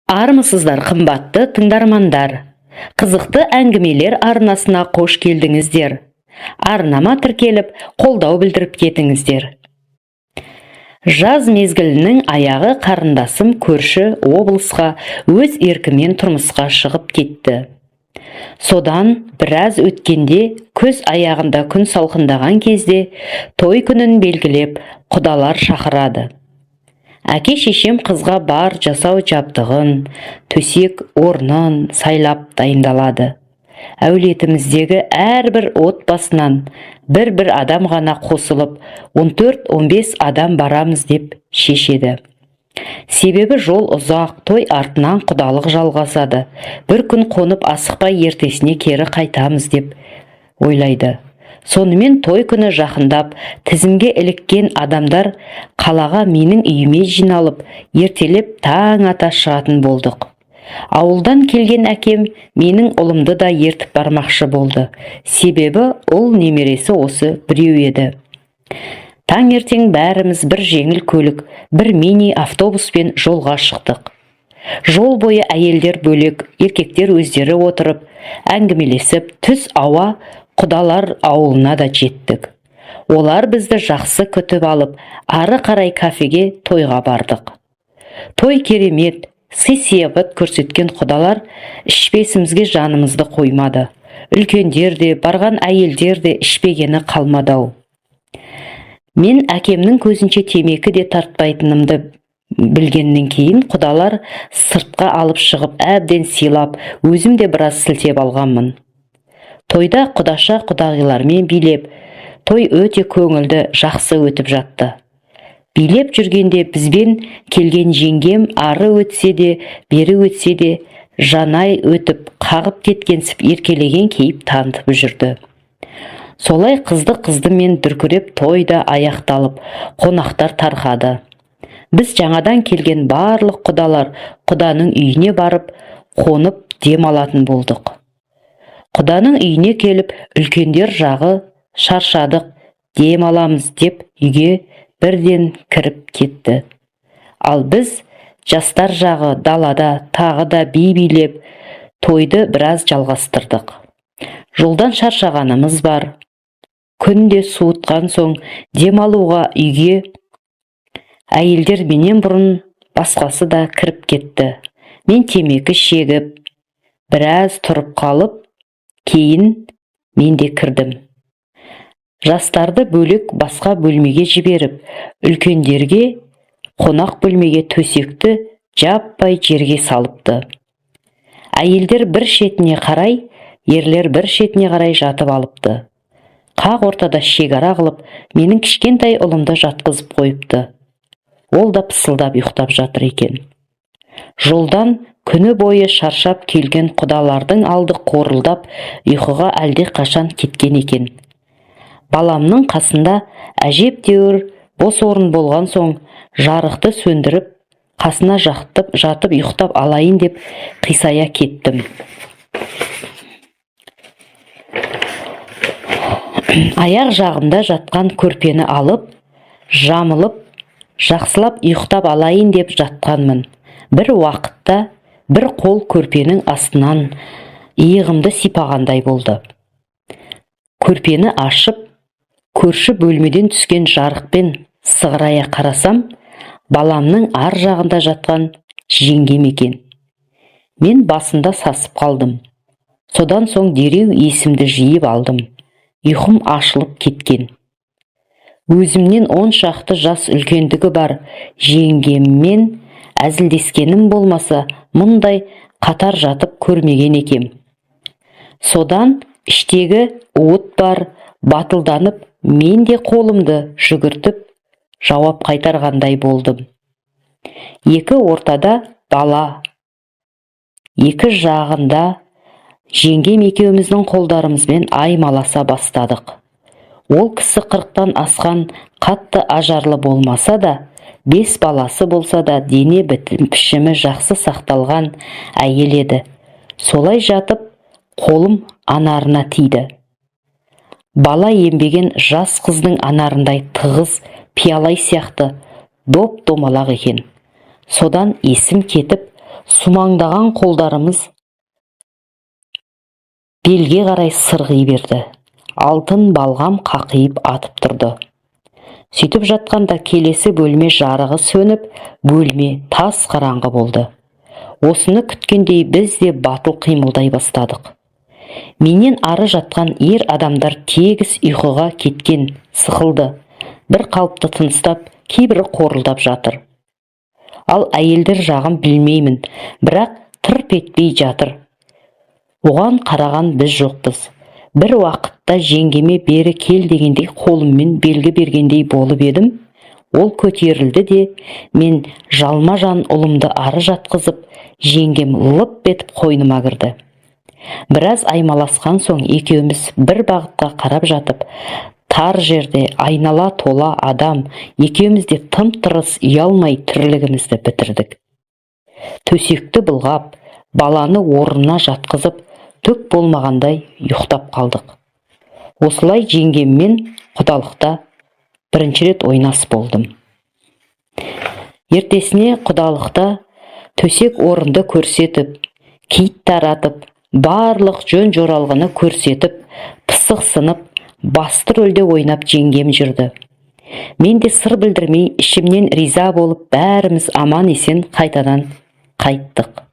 Армысыздар қымбатты тыңдармандар. Қызықты әңгімелер арнасына қош келдіңіздер. Арнама тіркеліп, қолдау білдіріп кетіңіздер. Жаз мезгілінің аяғы қарындасым көрші облысқа өз еркімен тұрмысқа шығып кетті. Содан біраз өткенде күз аяғында күн салқындаған кезде той күнін белгілеп құдалар шақырады. Әке-шешем қызға бар жасау жабдығын, төсек орнын сайлап дайындалады. Әулетіміздегі әрбір отбасынан бір адам ғана қосылып, 14-15 адам барамыз деп шешеді. Себебі жол ұзақ, той артынан құдалық жалғасады. Бір күн қонып асықпай ертесіне кері қайтамыз деп ойлайды. Сонымен той күні жақындап, тізімге іліккен адамдар қалаға менің үйіме жиналып, ертелеп таң ата шығатын болдық. Ауылдан келген әкем менің ұлымды да ертіп бармақшы болды. Себебі ұл немересі осы біреу еді. Таңертең бәріміз бір жеңіл көлік, бір мини автобуспен жолға шықтық. Жол бойы әйелдер бөлек, еркектер өздері отырып, әңгімелесіп, түс ауа құдалар ауылына да жеттік. Олар бізді жақсы күтіп алып, ары қарай кафеге тойға бардық. Той керемет, сый-сияпат көрсеткен құдалар ішпесімізге жанымызды қоймады. Үлкендер де, барған әйелдер де ішпегені қалмады-ау. Мен әкемнің көзінше темекі де тартпайтынымды білгеннен кейін құдалар сыртқа алып шығып әбден сыйлап, өзім де біраз сілтеп алғанмын. Тойда құдаша құдағилармен билеп, той өте көңілді, жақсы өтіп жатты. Билеп жүргенде бізбен келген жеңгем ары өтсе де, бері өтсе де, жанай өтіп, қағып кеткенсіп еркелеген кейіп танытып жүрді. Солай қызды мен дүркіреп тойда аяқталып, қонақтар тарқады. Біз жаңадан келген барлық құдалар құданың үйіне барып, қонып демалатын болдық. Құданың үйіне келіп, үлкендер жағы шаршадық, демаламыз деп үйге бірден кіріп кетті. Ал біз жастар жағы далада тағы да билеп, тойды біраз жалғастырдық. Жолдан шаршағанымыз бар. Күнде суытқан соң демалуға үйге әйелдер менен бұрын басқасы да кіріп кетті. Мен темекі шегіп, біраз тұрып қалып, кейін мен де кірдім. Жастарды бөлек басқа бөлмеге жіберіп, үлкендерге қонақ бөлмеге төсекті жаппай жерге салыпты. Әйелдер бір шетіне қарай, ерлер бір шетіне қарай жатып алыпты. Қақ ортада шекара қылып, менің кішкентай ұлымды жатқызып қойыпты. Ол да пысылдап ұйықтап жатыр екен. Жолдан күні бойы шаршап келген құдалардың алды қорылдап, ұйқыға әлде қашан кеткен екен. Баламның қасында әжептәуір бос орын болған соң, жарықты сөндіріп, қасына жатып ұйықтап алайын деп қисая кеттім. Аяқ жағымда жатқан көрпені алып, жамылып, жақсылап ұйықтап алайын деп жатқанмын. Бір уақытта бір қол көрпенің астынан иығымды сипағандай болды. Көрпені ашып, көрші бөлмеден түскен жарықпен сығырая қарасам, баламның ар жағында жатқан жеңгем екен. Мен басында сасып қалдым. Содан соң дереу есімді жиып алдым. Ұйқым ашылып кеткен. Өзімнен 10 шақты жас үлкендігі бар жеңгеммен әзілдескенім болмаса, мұндай қатар жатып көрмеген екем. Содан іштегі от бар, батылданып, мен де қолымды жүгіртіп, жауап қайтарғандай болдым. Екі ортада бала, екі жағында жеңгем екеуміздің қолдарымызбен аймаласа бастадық. Ол кісі 40-тан асқан, қатты ажарлы болмаса да, 5 баласы болса да, дене пішімі жақсы сақталған әйел еді. Солай жатып, қолым анарына тиді. Бала ембеген жас қыздың анарындай тығыз, пиялай сияқты доп-домалақ екен. Содан есім кетіп, Сумаңдаған қолдарымыз белге қарай сырғи берді. Алтын балғам қақиып атып тұрды. Сөйтіп жатқанда келесі бөлме жарығы сөніп, бөлме тас қараңғы болды. Осыны күткендей біз де батыл қимылдай бастадық. Менен ары жатқан ер адамдар тегіс ұйқыға кеткен, сықылды. Бір қалыпты тыныстап, кейбірі қорылдап жатыр. Ал әйелдер жағын білмеймін, бірақ тырп етпей жатыр. Оған қараған біз жоқпыз. Бір уақытта жеңгеме бері кел дегендей қолыммен белгі бергендей болып едім. Ол көтерілді де, мен жалма-жан ұлымды ары жатқызып, жеңгем лып етіп қойныма кірді. Біраз аймаласқан соң екеуміз бір бағытқа қарап жатып, тар жерде айнала тола адам, екеуміз де тым-тырыс ұялмай тірлігімізді бітірдік. Төсекті былғап, баланы орнына жатқызып, түк болмағандай ұйықтап қалдық. Осылай жеңгеммен құдалықта бірінші рет ойнас болдым. Ертесіне құдалықта төсек орынды көрсетіп, кит таратып, барлық жөн жоралғыны көрсетіп, пысық сынып, басты рөлде ойнап жеңгем жүрді. Мен де сыр білдірмей ішімнен риза болып, бәріміз аман есен қайтадан қайттық.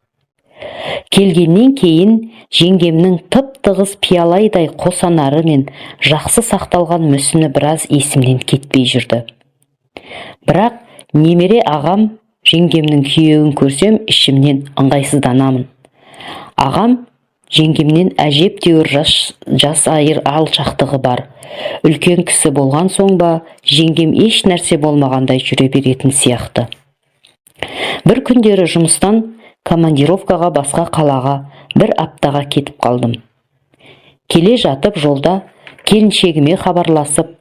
Келгеннен кейін жеңгемнің тып-тығыз пиялайдай қосанары мен жақсы сақталған мүсіні біраз есімнен кетпей жүрді. Бірақ немере ағам жеңгемнің күйеуін көрсем ішімнен ыңғайсызданамын. Ағам жеңгемнен әжептәуір жас айыр алшақтығы бар. Үлкен кісі болған соң ба, жеңгем еш нәрсе болмағандай жүре беретін сияқты. Бір күндері жұмыстан командировкаға басқа қалаға бір аптаға кетіп қалдым. Келе жатып жолда келіншегіме хабарласып,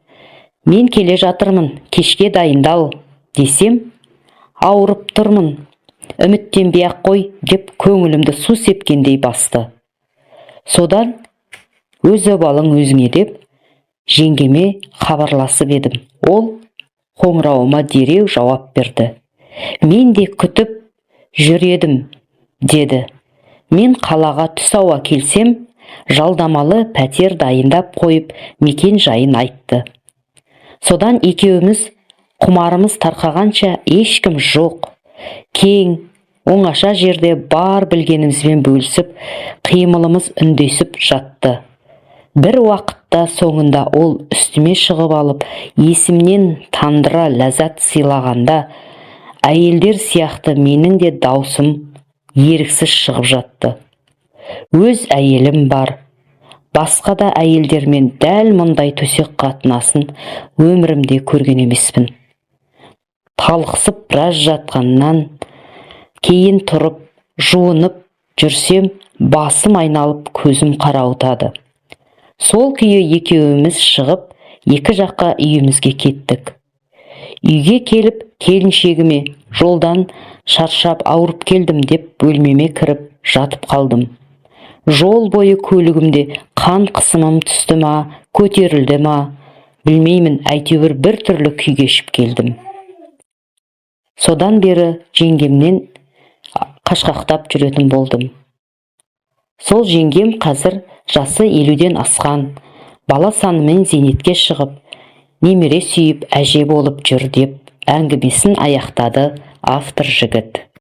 мен келе жатырмын, кешке дайындал десем, ауырып тұрмын, үміттенбей-ақ қой деп көңілімді су сепкендей басты. Содан өз обалың өзіңе деп жеңгеме хабарласып едім. Ол қоңырауыма дереу жауап берді. Мен де күтіп жүр едім, деді. Мен қалаға түс ауа келсем, жалдамалы пәтер дайындап қойып, мекен жайын айтты. Содан екеуміз құмарымыз тарқағанша ешкім жоқ. Кең, оңаша жерде бар білгенімізбен бөлісіп, қимылымыз үндесіп жатты. Бір уақытта соңында ол үстіме шығып алып, есімнен тандыра ләззат сыйлағанда, әйелдер сияқты менің де даусым еріксіз шығып жатты. Өз әйелім бар. Басқа да әйелдермен дәл мұндай төсек қатынасын өмірімде көрген емеспін. Талықсып біраз жатқаннан кейін тұрып, жуынып жүрсем, басым айналып, көзім қарауытады. Сол күйі екеуіміз шығып, екі жаққа үйімізге кеттік. Үйге келіп, келіншегіме жолдан шаршап ауырып келдім деп бөлмеме кіріп жатып қалдым. Жол бойы көлігімде қан қысымым түсті ма, көтерілді ма, білмеймін, әйтеуір бір түрлі күй кешіп келдім. Содан бері жеңгемнен қашқақтап жүретін болдым. Сол жеңгем қазір жасы 50-ден асқан, бала санымен зейнетке шығып, немере сүйіп әже болып жүр деп әңгімесін аяқтады автор жігіт.